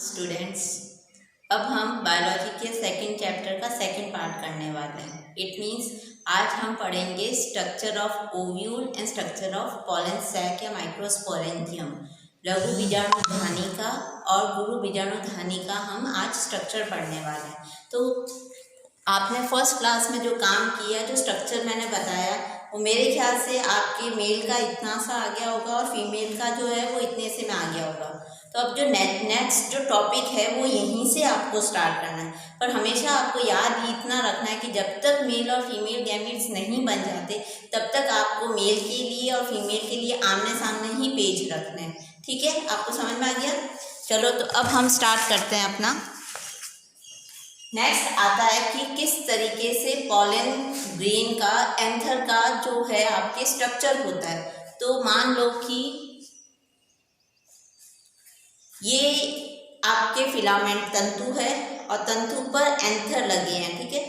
Students, अब हम biology के सेकंड चैप्टर का सेकंड पार्ट करने वाले हैं। इट मीन्स आज हम पढ़ेंगे structure of ovule and structure of pollen sac या माइक्रोस्पोरेंजियम, लघु बीजाणुधानी का और गुरु बीजाणुधानी का हम आज स्ट्रक्चर पढ़ने वाले हैं। तो आपने फर्स्ट क्लास में जो काम किया, जो स्ट्रक्चर मैंने बताया, वो मेरे ख्याल से आपके मेल का इतना सा आ गया होगा और फीमेल का जो है वो इतने से में आ गया होगा। तो अब जो नेक्स्ट जो टॉपिक है वो यहीं से आपको स्टार्ट करना है, पर हमेशा आपको याद इतना रखना है कि जब तक मेल और फीमेल गैमीट्स नहीं बन जाते तब तक आपको मेल के लिए और फीमेल के लिए आमने सामने ही पेज रखने हैं। ठीक है, आपको समझ में आ गया? चलो, तो अब हम स्टार्ट करते हैं अपना। नेक्स्ट आता है कि किस तरीके से पॉलन ग्रेन का एंथर का जो है आपके स्ट्रक्चर होता है। तो मान लो कि ये आपके फिलामेंट तंतु है और तंतु पर एंथर लगे हैं। ठीक है,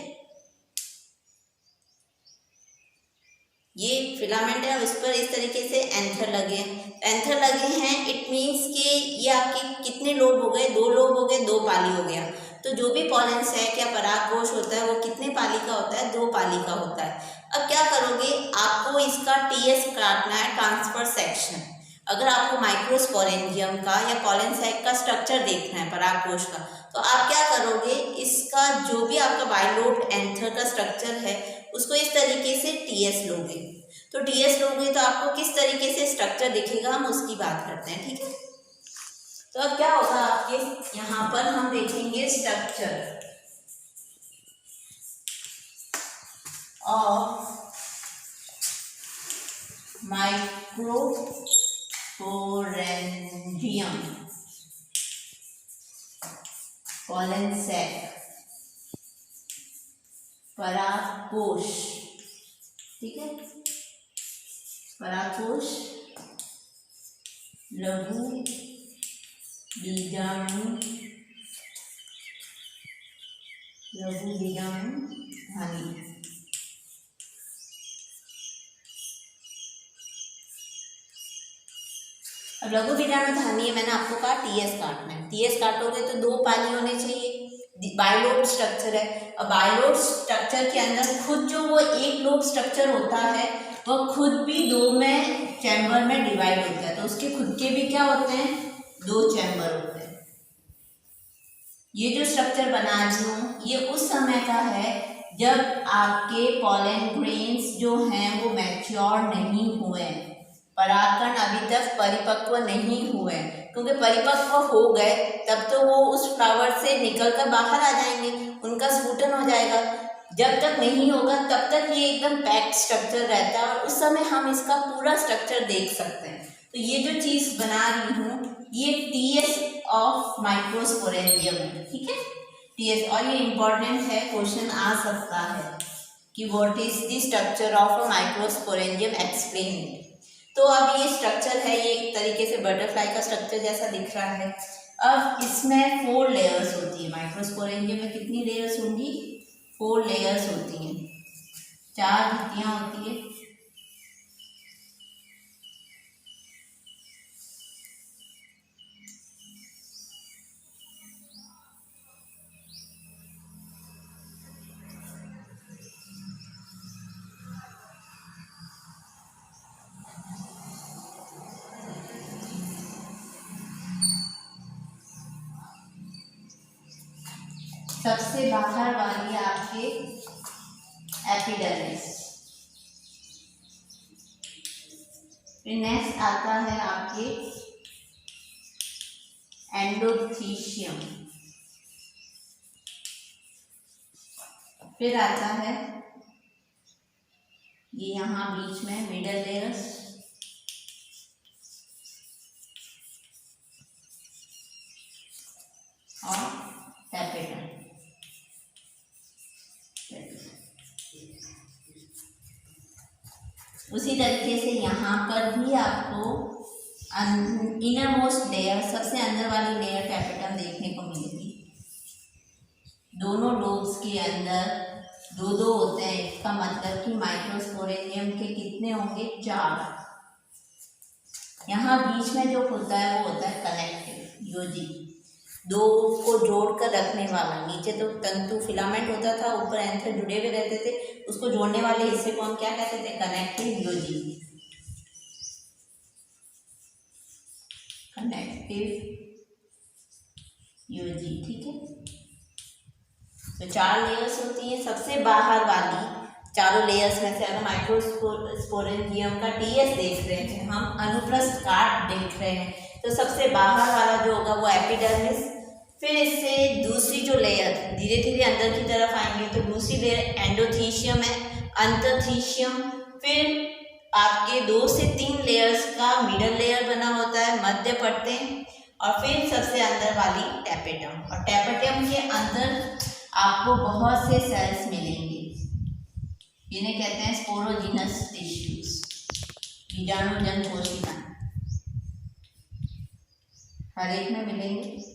ये फिलामेंट है और उस पर इस तरीके से एंथर लगे हैं। एंथर लगे हैं, इट मीन्स कि ये आपके कितने लोब हो गए? 2 लोब हो गए, 2 पाली हो गया। तो जो भी पॉलन सैक या परागकोश होता है वो कितने पाली का होता है? 2 पाली का होता है। अब क्या करोगे, आपको इसका टीएस काटना है, ट्रांसफर सेक्शन। अगर आपको माइक्रोस्पोरेंजियम का या पॉलन सैक का स्ट्रक्चर देखना है, परागकोश का, तो आप क्या करोगे, इसका जो भी आपका बाइलोब्ड एंथर का स्ट्रक्चर है उसको इस तरीके से टीएस लोगे। तो टीएस लोगे तो आपको किस तरीके से स्ट्रक्चर दिखेगा, हम उसकी बात करते हैं। ठीक है, तो अब क्या होगा, आपके यहाँ पर हम देखेंगे structure of microsporangium pollen sac परागकोश। ठीक है, परागकोश लघु बीजाणुधानी। अब लघु बीजाणुधानी मैंने आपको कहा टीएस काटना है। टीएस काटोगे तो 2 पाली होने चाहिए। बाइलोब स्ट्रक्चर है। अब बाइलोब स्ट्रक्चर के अंदर खुद जो वो एक लोब स्ट्रक्चर होता है वो खुद भी 2 में चैम्बर में डिवाइड होता है। तो उसके खुद के भी क्या होते हैं? 2 चैम्बर होते हैं। ये जो स्ट्रक्चर बना रही हूँ ये उस समय का है जब आपके पॉलन ग्रेन्स जो हैं वो मैच्योर नहीं हुए, परागकण अभी तक परिपक्व नहीं हुए। क्योंकि परिपक्व हो गए तब तो वो उस फ्लावर से निकलकर बाहर आ जाएंगे, उनका स्फुटन हो जाएगा। जब तक नहीं होगा तब तक ये एकदम पैक्ड स्ट्रक्चर रहता है और उस समय हम इसका पूरा स्ट्रक्चर देख सकते हैं। तो ये जो चीज़ बना रही हूँ ये टीएस ऑफ माइक्रोस्पोरेंजियम है। ठीक है, टीएस, और ये इम्पॉर्टेंट है, क्वेश्चन आ सकता है कि what is the structure of a microsporangium, explain it. तो अब ये स्ट्रक्चर है, ये एक तरीके से बटरफ्लाई का स्ट्रक्चर जैसा दिख रहा है। अब इसमें 4 लेयर्स होती है। माइक्रोस्पोरेंजियम में कितनी लेयर्स होंगी? 4 लेयर्स होती हैं, 4 भित्तियाँ होती है। सबसे बाहर वाली आपके एपिडर्मिस, फिर नेक्स्ट आता है आपके एंडोथीशियम, फिर आता है ये यहाँ बीच में मिडल लेयर्स, और टैपेटम। उसी तरीके से यहाँ पर भी आपको इनर मोस्ट लेयर, सबसे अंदर वाली लेयर टैपेटम देखने को मिलेगी। दोनों लोब्स के अंदर 2-2 होते हैं। इसका मतलब कि माइक्रोस्पोरेंजियम के कितने होंगे? 4। यहाँ बीच में जो होता है वो होता है कनेक्टिव योजी। दो को जोड़कर रखने वाला, नीचे तो तंतु फिलामेंट होता था, ऊपर एंथर जुड़े हुए रहते थे, उसको जोड़ने वाले हिस्से को हम क्या कहते थे? कनेक्टिव योजी। कनेक्टिव योजी, ठीक है। तो 4 लेयर्स होती हैं। सबसे बाहर वाली चारों लेयर्स में से अगर माइक्रोस्पोरेंजियम का टीएस देख रहे हैं, हम अनुप्रस्थ काट देख रहे हैं, तो सबसे बाहर वाला जो होगा वो एपिडर्मिस। फिर इससे दूसरी जो लेयर, धीरे धीरे अंदर की तरफ आएंगे, तो दूसरी लेयर एंडोथीशियम है, अंतरथीशियम। फिर आपके 2 से 3 लेयर्स का मिडल लेयर बना होता है, मध्य परतें, और फिर सबसे अंदर वाली टैपेटम। और टैपेटम के अंदर आपको बहुत से सेल्स मिलेंगे, जिन्हें कहते हैं स्पोरोजिनस टिश्यूज, बीजाणुजन कोशिकाएं, हर एक में मिलेंगे।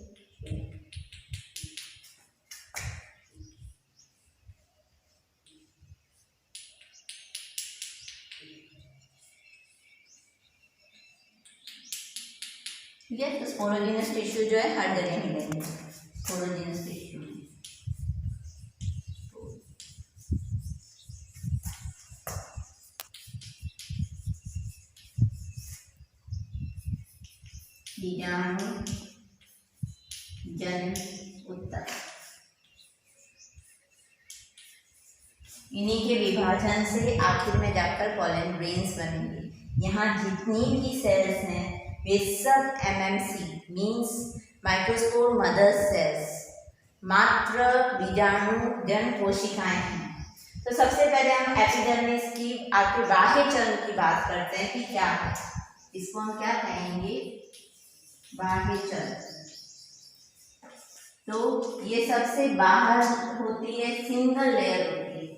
ठीक है, तो स्पोरोजिनस टिश्यू जो है हर जगह मिलेंगे, स्पोरोजिनस टिश्यू। बीजाणु जन ऊतक, इन्हीं के विभाजन से आखिर में जाकर पॉलन ग्रेन्स बनेंगे। यहाँ जितनी भी सेल्स हैं वे सब MMC means microspore mother cells, मात्र बीजाणु जन कोशिकाएं हैं। तो सबसे पहले हम एपिडर्मिस की आपके बाह्य चर्म की बात करते हैं कि क्या है। इसको हम क्या कहेंगे? बाह्य चर्म। तो ये सबसे बाहर होती है, सिंगल लेयर होती है,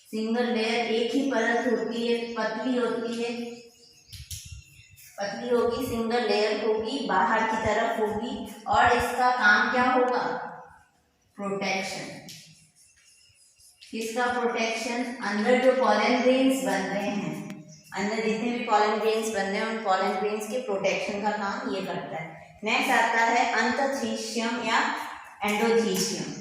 सिंगल लेयर, एक ही परत होती है, पतली होती है, पतली होगी, सिंगल लेयर होगी, बाहर की तरफ होगी, और इसका काम क्या होगा? प्रोटेक्शन। किसका प्रोटेक्शन? अंदर जो पॉलन ग्रेन्स बन रहे हैं, अंदर जितने भी पॉलन ग्रेन्स बन रहे हैं उन पॉलन ग्रेन्स के प्रोटेक्शन का काम ये करता है। नेक्स्ट आता है अंतरथीशियम या एंडोथीशियम।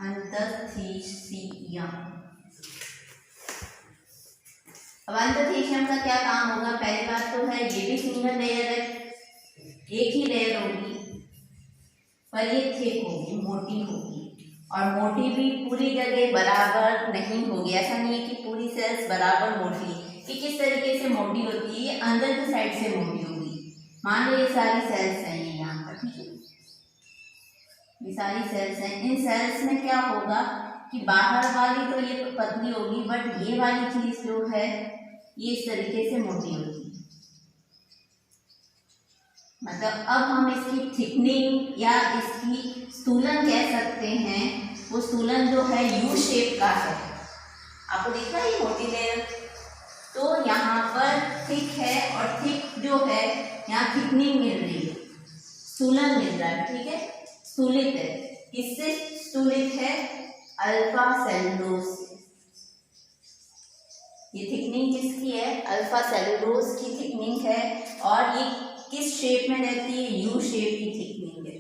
अंतरथीशियम, अब अंतरथीशियम का क्या काम होगा? पहली बात तो है ये भी सिंगल लेयर है, एक ही लेयर होगी, पर ये थिक होगी, मोटी होगी, और मोटी भी पूरी जगह बराबर नहीं होगी। ऐसा नहीं है कि पूरी सेल्स बराबर मोटी है, कि किस तरीके से मोटी होती है, ये अंदर की साइड से मोटी होगी। मान लो ये सारी सेल्स हैं, ये यहाँ पर, ठीक है, ये सारी सेल्स हैं। इन सेल्स में क्या होगा कि बाहर वाली तो ये पतली होगी, बट ये वाली चीज जो है ये इस तरीके से मोटी होगी। मतलब अब हम इसकी थिकनिंग या इसकी स्थूलन कह सकते हैं। वो स्थूलन जो है यू शेप का है, आपको दिख रहा है ये मोटी लेयर, तो यहाँ पर थिक है, और थिक जो है यहाँ थिकनिंग मिल रही है, स्थूलन मिल रहा है, ठीक है, स्थूलित है। किससे स्थूलित है? अल्फा सेलुलोज से। ये थिकनिंग किसकी है? अल्फा सेलुलोज की थिकनिंग है, और ये किस शेप में रहती है? यू शेप की थिकनिंग है।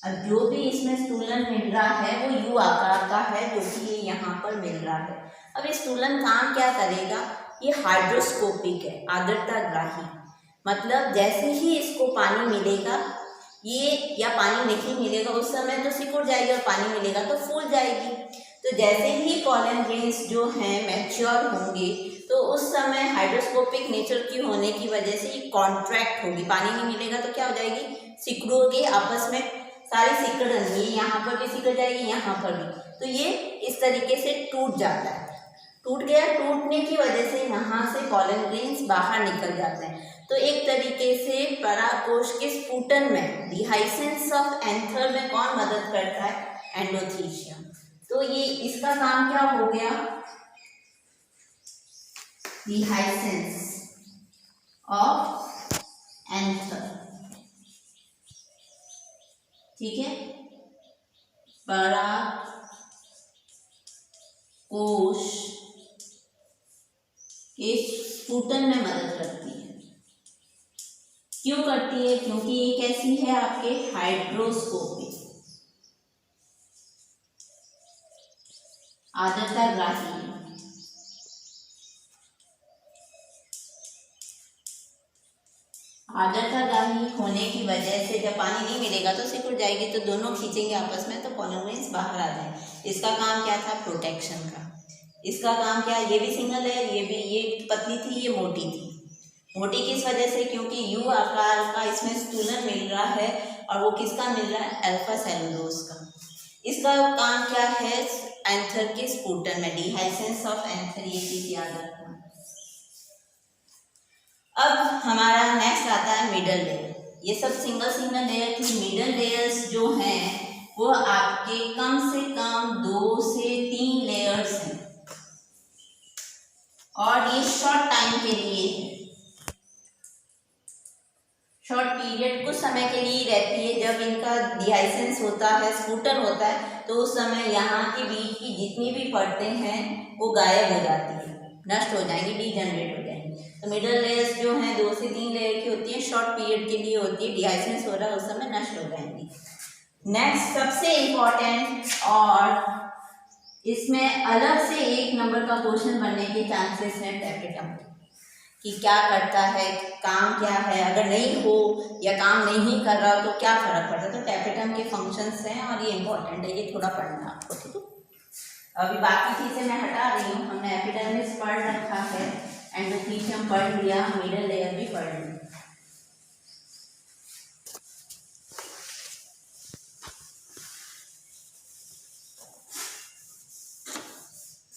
अब जो भी इसमें स्थूलन मिल रहा है वो यू आकार का है, जो कि ये यहाँ पर मिल रहा है। अब ये स्थूलन काम क्या करेगा? ये हाइड्रोस्कोपिक है, आर्द्रताग्राही, मतलब जैसे ही इसको पानी मिलेगा ये, या पानी नहीं मिलेगा उस समय तो सिकुड़ जाएगी, और पानी मिलेगा तो फूल जाएगी। तो जैसे ही पॉलन ग्रेन्स जो हैं मैच्योर होंगे, तो उस समय हाइड्रोस्कोपिक नेचर की होने की वजह से ये कॉन्ट्रैक्ट होगी। पानी नहीं मिलेगा तो क्या हो जाएगी? सिकुड़ोगे, आपस में सारी सिकुड़ रही है, यहाँ पर भी सिकुड़ जाएगी, यहाँ पर भी, तो ये इस तरीके से टूट जाता है। टूट गया, टूटने की वजह से यहाँ से पॉलन ग्रेन्स बाहर निकल जाते हैं। तो एक तरीके से परागकोश के स्फुटन में, डिहाइसेंस ऑफ एंथर में कौन मदद करता है? एंडोथीशियम। तो ये इसका काम क्या हो गया? डिहाइसेंस ऑफ एंथर, ठीक है, पराग कोश के स्फुटन में मदद करती है। क्यों करती है? क्योंकि ये कैसी है आपके हाइड्रोस्कोपिक, आर्द्रताग्राही है। आर्द्रताग्राही होने की वजह से जब पानी नहीं मिलेगा तो सिकुड़ जाएगी, तो दोनों खींचेंगे आपस में तो पॉलन ग्रेन्स बाहर आ जाए। इसका काम क्या था? प्रोटेक्शन का। इसका काम क्या? ये भी सिंगल है, ये भी, ये पतली थी, ये मोटी थी। मोटी किस वजह से? क्योंकि यू आकार का इसमें स्टूलन मिल रहा है, और वो किसका मिल रहा है? अल्फा सेलुलोज का। इसका काम क्या है? एंथर के स्फुटन में, डिहाइसेंस ऑफ एंथर, ये चीज याद रखना। अब हमारा नेक्स्ट आता है मिडल लेयर। ये सब सिंगल सिंगल लेयर थी। मिडल लेयर्स जो हैं वो आपके कम से कम 2 से 3 लेयर्स हैं, और ये शॉर्ट टाइम के लिए है, शॉर्ट पीरियड, कुछ समय के लिए रहती है। जब इनका डिहाइसेंस होता है, स्फुटन होता है, तो उस समय यहाँ के बीच की जितनी भी परतें हैं वो गायब हो जाती है, नष्ट हो जाएंगी, डीजनरेट हो जाएंगी। तो मिडल लेयर्स जो हैं 2 से 3 लेयर की होती है, शॉर्ट पीरियड के लिए होती है, डिहाइसेंस हो रहा है उस समय नष्ट हो जाएंगी। नेक्स्ट सबसे इम्पोर्टेंट, और इसमें अलग से 1 नंबर का क्वेश्चन बनने के चांसेस हैं टैपेटम, कि क्या करता है, काम क्या है, अगर नहीं हो या काम नहीं कर रहा हो तो क्या फर्क पड़ता है। तो टैपेटम के फंक्शंस हैं और ये इंपॉर्टेंट है, ये थोड़ा पढ़ना आपको, ठीक है। अभी बाकी चीज़ें मैं हटा रही हूँ। हमने एपिडर्मिस पढ़ रखा है, एंडोथीलियम पढ़ लिया, मिडल लेयर भी पढ़ लिया।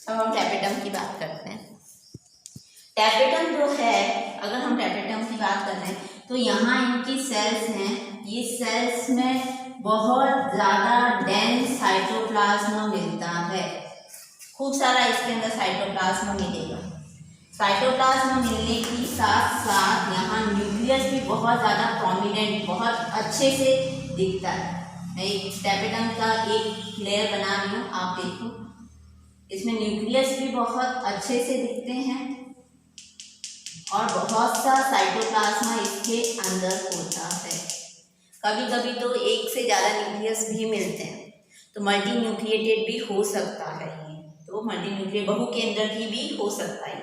अब हम टैपेटम की बात करते हैं। टैपेटम जो है, अगर हम टैपेटम की बात कर रहे हैं तो यहाँ इनकी सेल्स हैं, ये सेल्स में बहुत ज़्यादा डेंस साइटोप्लाज्म मिलता है, खूब सारा इसके अंदर साइटोप्लाज्म मिलेगा। साइटोप्लाज्म मिलने के साथ साथ यहाँ न्यूक्लियस भी बहुत ज़्यादा प्रोमिनेंट, बहुत अच्छे से दिखता है। मैं एक टैपेटम का एक लेयर बना रही हूँ, आप देखो, इसमें न्यूक्लियस भी बहुत अच्छे से दिखते हैं और बहुत सा साइटोप्लाज्म इसके अंदर होता है। कभी कभी तो 1 से ज़्यादा न्यूक्लियस भी मिलते हैं, तो मल्टी न्यूक्लिएटेड भी हो सकता है ये, तो मल्टी न्यूक्लिएट बहु केंद्र की भी हो सकता है।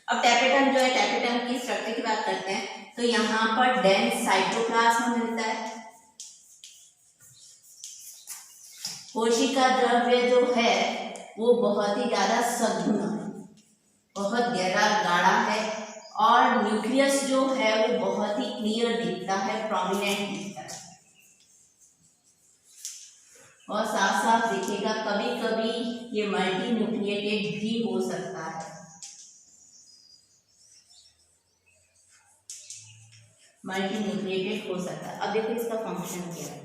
अब टैपेटम जो है, टैपेटम की स्ट्रक्चर की बात करते हैं तो यहाँ पर डेंस साइटोप्लाज्म मिलता है। कोशिका द्रव्य जो है वो बहुत ही ज़्यादा सघन, बहुत गहरा गाढ़ा है, और न्यूक्लियस जो है वो बहुत ही क्लियर दिखता है, प्रोमिनेंट दिखता है, और साफ साफ दिखेगा। कभी कभी ये मल्टी न्यूक्लिएटेड भी हो सकता है। मल्टी न्यूक्लिएटेड हो सकता है। अब देखो इसका फंक्शन क्या है।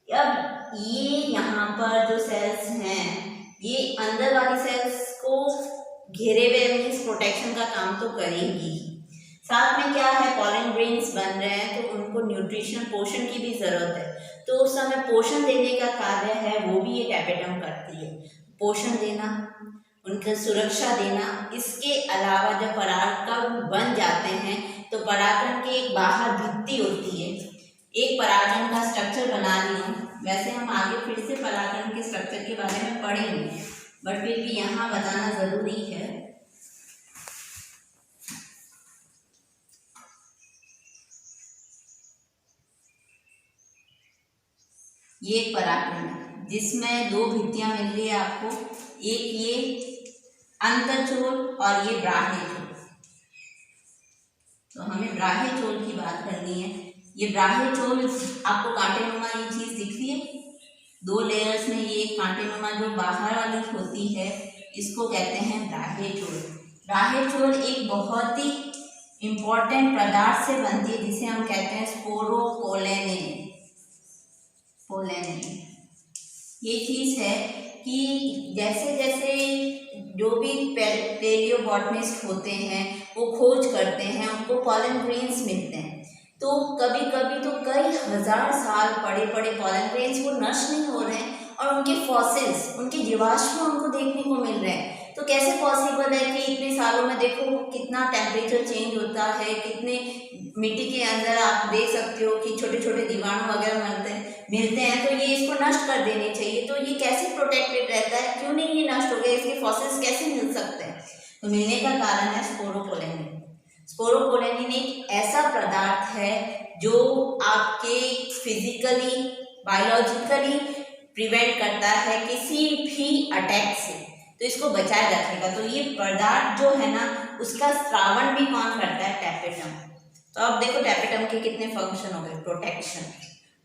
अब ये यहाँ पर जो सेल्स हैं, ये अंदर वाली सेल्स को घेरे हुए मीन्स प्रोटेक्शन का काम तो करेंगी, साथ में क्या है, पॉलन ग्रेन्स बन रहे हैं तो उनको न्यूट्रिशन, पोषण की भी ज़रूरत है, तो उस समय पोषण देने का कार्य है वो भी ये टैपेटम करती है, पोषण देना, उनकी सुरक्षा देना। इसके अलावा जब परागकण बन जाते हैं तो परागकण की एक बाहर भित्ति होती है, एक परागकण का स्ट्रक्चर बना रही हूँ। वैसे हम आगे फिर से परागकण के स्ट्रक्चर के बारे में पढ़ेंगे, बट फिर भी यहाँ बताना ज़रूरी है। ये परागकण है जिसमें 2 भित्तियाँ मिल रही है आपको, एक ये अंतःचोल और ये बाह्यचोल। तो हमें बाह्यचोल की बात करनी है। ये बाह्यचोल आपको कांटेनुमा ये चीज़ दिख रही है, 2 लेयर्स में ये कांटेनुमा जो बाहर वाली होती है इसको कहते हैं बाह्यचोल। बाह्यचोल एक बहुत ही इम्पोर्टेंट पदार्थ से बनती है जिसे हम कहते हैं स्पोरोपोलेनिन। ये चीज़ है कि जैसे जैसे जो भी पैलियोबॉटनिस्ट होते हैं वो खोज करते हैं, उनको पॉलन ग्रेन्स मिलते हैं, तो कभी कभी तो कई हजार साल पड़े पड़े पॉलन ग्रेन्स वो नष्ट नहीं हो रहे हैं और उनके फॉसिल्स, उनके जीवाश्म उनको देखने को मिल रहे हैं। कैसे पॉसिबल है कि इतने सालों में देखो कितना टेम्परेचर चेंज होता है, कितने मिट्टी के अंदर आप देख सकते हो कि छोटे छोटे जीवाणु वगैरह मिलते हैं, तो ये इसको नष्ट कर देने चाहिए। तो ये कैसे प्रोटेक्टेड रहता है, क्यों नहीं ये नष्ट हो गया, इसके फॉसिल्स कैसे मिल सकते हैं? तो मिलने का कारण है स्पोरोपोलेनिन। स्पोरोपोलेनिन एक ऐसा पदार्थ है जो आपके फिजिकली बायोलॉजिकली प्रिवेंट करता है किसी भी अटैक से, तो इसको बचाए रखेगा। तो ये पदार्थ जो है ना, उसका श्रावण भी कौन करता है? टैपेटम। तो अब देखो टैपेटम के कितने फंक्शन हो गए। प्रोटेक्शन,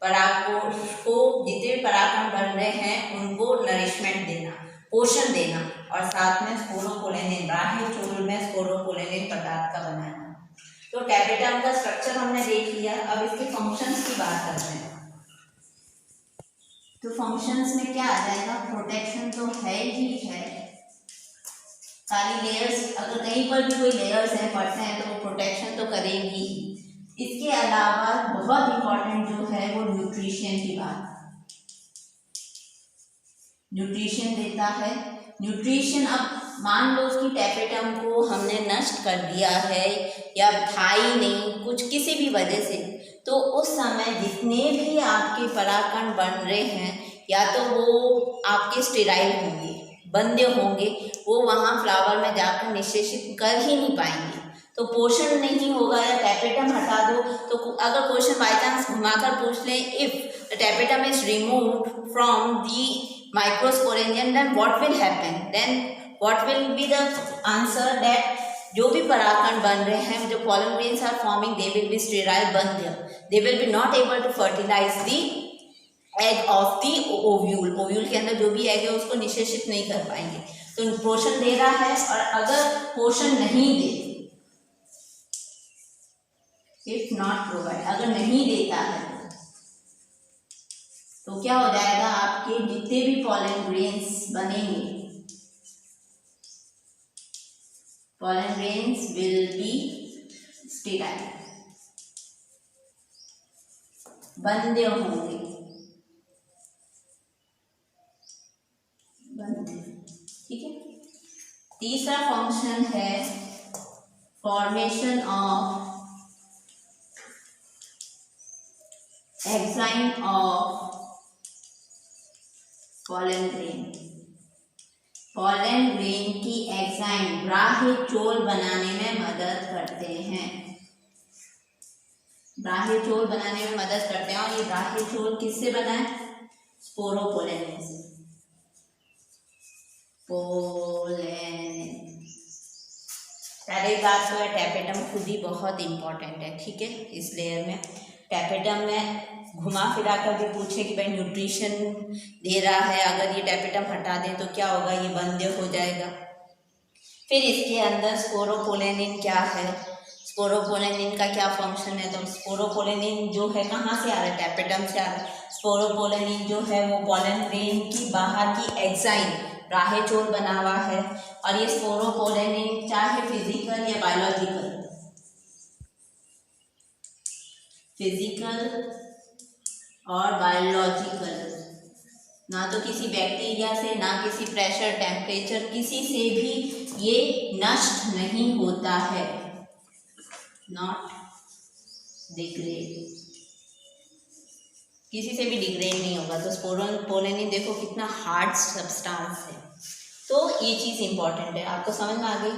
परागकोश को जितने भी परागकण बन रहे हैं उनको नरिशमेंट देना, पोषण देना, और साथ में स्पोरोपोलेनिन, बाह्य चोल में स्पोरोपोलेनिन पदार्थ का बनाना। तो टैपेटम का स्ट्रक्चर हमने देख लिया, अब इसके फंक्शंस की बात करते हैं। तो फंक्शंस में क्या आ जाएगा? प्रोटेक्शन तो है ही है, सारी लेयर्स, अगर कहीं पर भी कोई लेयर्स हैं, परतें हैं, तो वो प्रोटेक्शन तो करेंगी ही। इसके अलावा बहुत इंपॉर्टेंट जो है वो न्यूट्रिशन की बात, न्यूट्रिशन देता है। न्यूट्रिशन, अब मान लो कि टैपेटम को हमने नष्ट कर दिया है या था ही नहीं कुछ किसी भी वजह से, तो उस समय जितने भी आपके परागकण बन रहे हैं या तो वो आपके स्टेराइल होंगे, बंध्य होंगे, वो वहाँ फ्लावर में जाकर निषेचित कर ही नहीं पाएंगे। तो पोषण नहीं होगा या टैपेटम हटा दो, तो अगर क्वेश्चन बाई चांस घुमाकर पूछ लें, if the tapetum is removed from the microsporangium then what will happen, then what will be the answer? That जो भी परागकण बन रहे हैं, जो pollen grains are forming, they will be sterile, बंध्य, they will be not able to fertilize the egg of the ovule, ovule के अंदर जो भी एग है उसको निषेचित नहीं कर पाएंगे। तो पोषण दे रहा है, और अगर पोषण नहीं दे, इफ नॉट प्रोवाइड, अगर नहीं देता है तो क्या हो जाएगा? आपके जितने भी pollen grains बनेंगे, pollen grains will be sterile, बंध्य होंगे, बंध्य। ठीक है। तीसरा फंक्शन है formation of enzyme of pollen grain। pollen grain की एंजाइम बाह्य चोल बनाने में मदद करते हैं, बाह्य चोल बनाने में मदद करते हैं। और ये बाह्य चोल किससे बना है? स्पोरोपोलेनिन से, पोलेनिन। पहली बात तो है टैपेटम खुद ही बहुत इंपॉर्टेंट है, ठीक है। इस लेयर में टैपेटम में घुमा फिरा कर भी पूछे कि भाई न्यूट्रिशन दे रहा है, अगर ये टैपेटम हटा दें तो क्या होगा? ये बंध्य हो जाएगा। फिर इसके अंदर स्पोरोपोलेनिन क्या है, स्पोरोपोलेनिन का क्या फंक्शन है? तो स्पोरोपोलेनिन जो है कहाँ से आ रहा है? टैपेटम से आ रहा है। स्पोरोपोलेनिन जो है वो pollen grain की बाहर की एंजाइम बाह्य चोल बना हुआ है, और ये स्पोरोपोलेनिन चाहे फिजिकल या बायोलॉजिकल, फिजिकल और बायोलॉजिकल, ना तो किसी बैक्टीरिया से, ना किसी प्रेशर टेम्परेचर, किसी से भी ये नष्ट नहीं होता है, नॉट डिग्रेड, किसी से भी डिग्रेड नहीं होगा। तो स्पोरोपोलेनिन देखो कितना हार्ड सब्सटेंस है, तो ये चीज़ इंपॉर्टेंट है। आपको समझ में आ गई?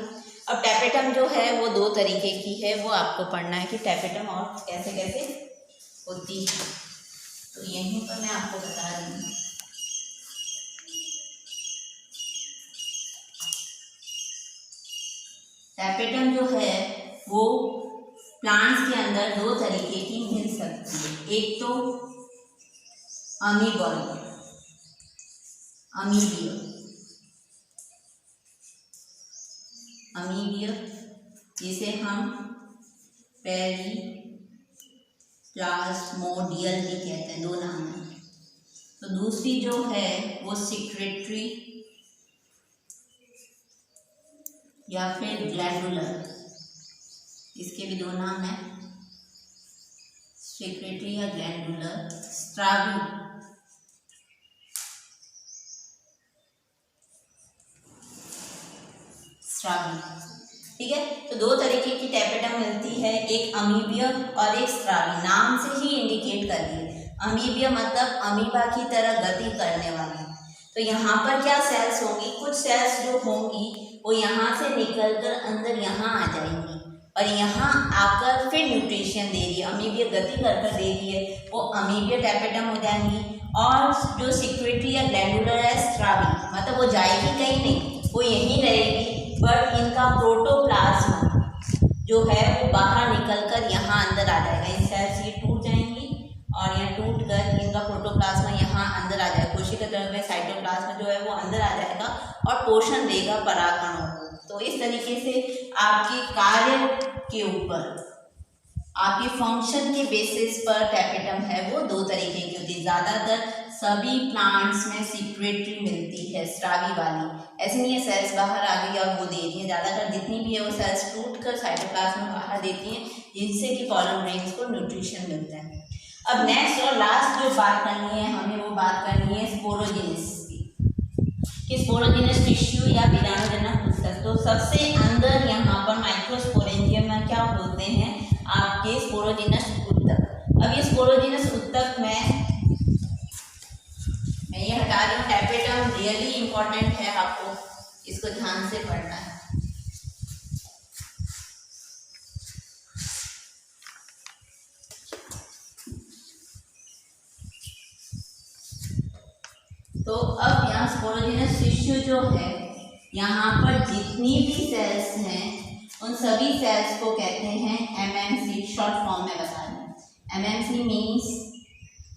अब टैपेटम जो है वो दो तरीके की है, वो आपको पढ़ना है कि टैपेटम और कैसे कैसे होती है। तो यहीं पर मैं आपको बता रही हूँ। टैपेटम जो है वो प्लांट्स के अंदर दो तरीके की मिल सकती है। एक तो अमीबल, अमीबियल, अमीबियल जिसे हम पेरीप्लाज्मोडियल भी कहते हैं, दो नाम है। तो दूसरी जो है वो सिक्रेटरी या फिर ग्लैंडुलर, इसके भी दो नाम है, सिक्रेटरी या ग्लैंडुलर। स्ट्राबी, स्ट्राबी। ठीक है, तो दो तरीके की टैपेटम मिलती है, एक अमीबिया और एक स्ट्राबी। नाम से ही इंडिकेट कर दिए, अमीबिया मतलब अमीबा की तरह गति करने वाली। तो यहाँ पर क्या सेल्स होंगी, कुछ सेल्स जो होंगी वो यहाँ से निकलकर अंदर यहाँ आ जाएंगी और यहाँ आकर फिर न्यूट्रिशन दे रही है, अमीबिया गति कर दे रही है, वो अमीबिया टैपेटम हो जाएंगी। और जो सिक्रेटरी या ग्लैंडुलर है स्ट्राबी, मतलब वो जाएगी कहीं नहीं, वो यहीं रहेगी, बट इनका प्रोटोप्लाज्मा जो है वो बाहर निकलकर यहाँ अंदर आ जाएगा। इन सेल्स ये टूट जाएंगी और यहाँ टूट कर इनका प्रोटोप्लाज्मा यहाँ अंदर आ जाएगा, कोशिका तंत्र में साइटोप्लाज्मा जो है वो अंदर आ जाएगा और पोषण देगा परागकणों को। तो इस तरीके से आपके कार्य के ऊपर, आपके फंक्शन के बेसिस पर टैपेटम है वो दो तरीके की होती है। ज़्यादातर सभी प्लांट्स में सिक्रेटरी मिलती है स्ट्राबी वाली, ऐसे नहीं है सेल्स बाहर आ गई और वो दे रही है, ज़्यादातर जितनी भी है वो सेल्स टूट कर साइटोप्लाज्म में बाहर देती हैं, जिनसे कि पॉलन ग्रेन्स को न्यूट्रिशन मिलता है। अब नेक्स्ट और लास्ट जो बात करनी है हमें, वो बात करनी है स्पोरोजेनिस की। स्पोरोजेनिस टिश्यू या बीजाणुजनक ऊतक। तो सबसे अंदर यहाँ पर माइक्रोस्पोरेंजियम में क्या होते हैं आपके स्पोरोजेनस ऊतक। अब ये स्पोरोजेनस ऊतक में मैं ये हटा रही हूँ, टैपेटम रियली इंपॉर्टेंट है, आपको इसको ध्यान से पढ़ना है। तो अब यहाँ स्पोरोजेनस टिश्यू जो है, यहाँ पर जितनी भी सेल्स हैं उन सभी सेल्स को कहते हैं एमएमसी, शॉर्ट फॉर्म में बता दें। एमएमसी मीन्स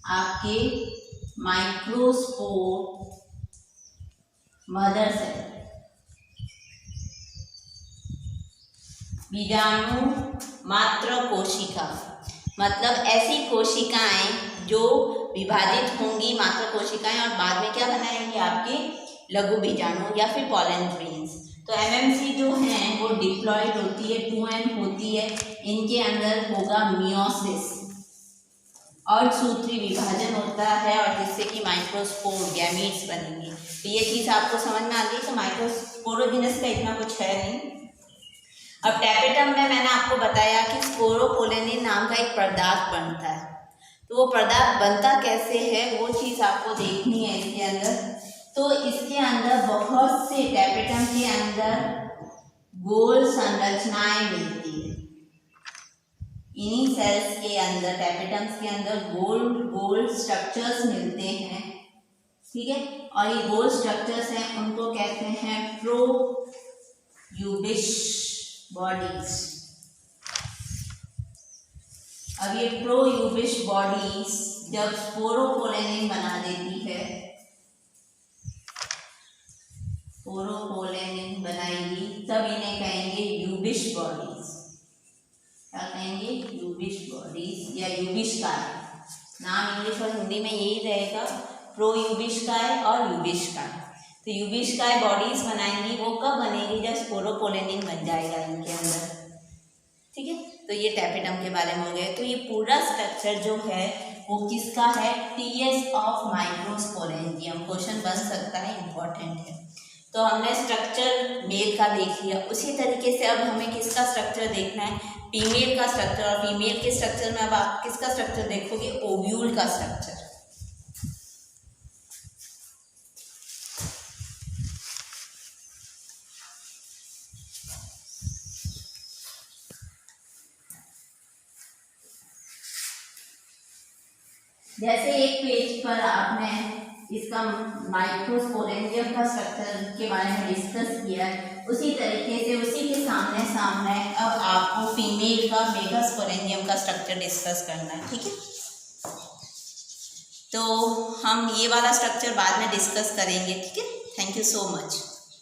आपके माइक्रोस्पोर मदर सेल, बीजाणु मात्र कोशिका, मतलब ऐसी कोशिकाएं जो विभाजित होंगी, मात्र कोशिकाएं, और बाद में क्या बनाएंगी आपके लघु बीजाणु या फिर पॉलन ग्रेन्स। तो एमएमसी जो हैं वो डिप्लॉयड होती है, 2n होती है, इनके अंदर होगा मियोसिस और सूत्री विभाजन होता है, और जिससे कि माइक्रोस्पोर गैमीट्स बनेंगे। तो ये चीज़ आपको समझ में आ गई। तो माइक्रोस्पोरोजेनस का इतना कुछ है नहीं। अब टैपेटम में मैंने आपको बताया कि स्पोरोपोलेनिन नाम का एक पदार्थ बनता है, तो वो पदार्थ बनता कैसे है वो चीज़ आपको देखनी है इसके अंदर। तो इसके अंदर बहुत से टैपेटम के अंदर गोल संरचनाएं मिलती है। इन्हीं सेल्स के अंदर, टैपेटम्स के अंदर गोल स्ट्रक्चर्स मिलते हैं, ठीक है। और ये गोल स्ट्रक्चर्स हैं, उनको कहते हैं प्रोयूबिश बॉडीज। अब ये प्रोयूबिश बॉडीज जब स्पोरोपोलेनिन बना देती है, स्पोरोपोलेनिन बनाएगी, तब इन्हें कहेंगे यूबिश बॉडीज। क्या कहेंगे? यूबिश बॉडीज या यूबिशकाय। नाम इंग्लिश और हिंदी में यही रहेगा, प्रोयूबिशकाय और यूबिशकाय। तो यूबिशकाय बॉडीज बनाएंगी, वो कब बनेगी? जब स्पोरोपोलेनिन बन जाएगा इनके अंदर, ठीक है। तो ये टैपेटम के बारे में हो गए। तो ये पूरा स्ट्रक्चर जो है वो किसका है? TS of microsporangium. क्वेश्चन बन सकता है, इम्पॉर्टेंट है। तो हमने स्ट्रक्चर मेल का देख लिया, उसी तरीके से अब हमें किसका स्ट्रक्चर देखना है? फीमेल का स्ट्रक्चर। और फीमेल के स्ट्रक्चर में अब आप किसका स्ट्रक्चर देखोगे? ओव्यूल का स्ट्रक्चर। जैसे एक पेज पर आपने इसका माइक्रोस्पोरेंजियम का स्ट्रक्चर के बारे में डिस्कस किया है, उसी तरीके से उसी के सामने सामने अब आपको फीमेल का मेगास्पोरेंजियम का स्ट्रक्चर डिस्कस करना है, ठीक है। तो हम ये वाला स्ट्रक्चर बाद में डिस्कस करेंगे, ठीक है। Thank you so much.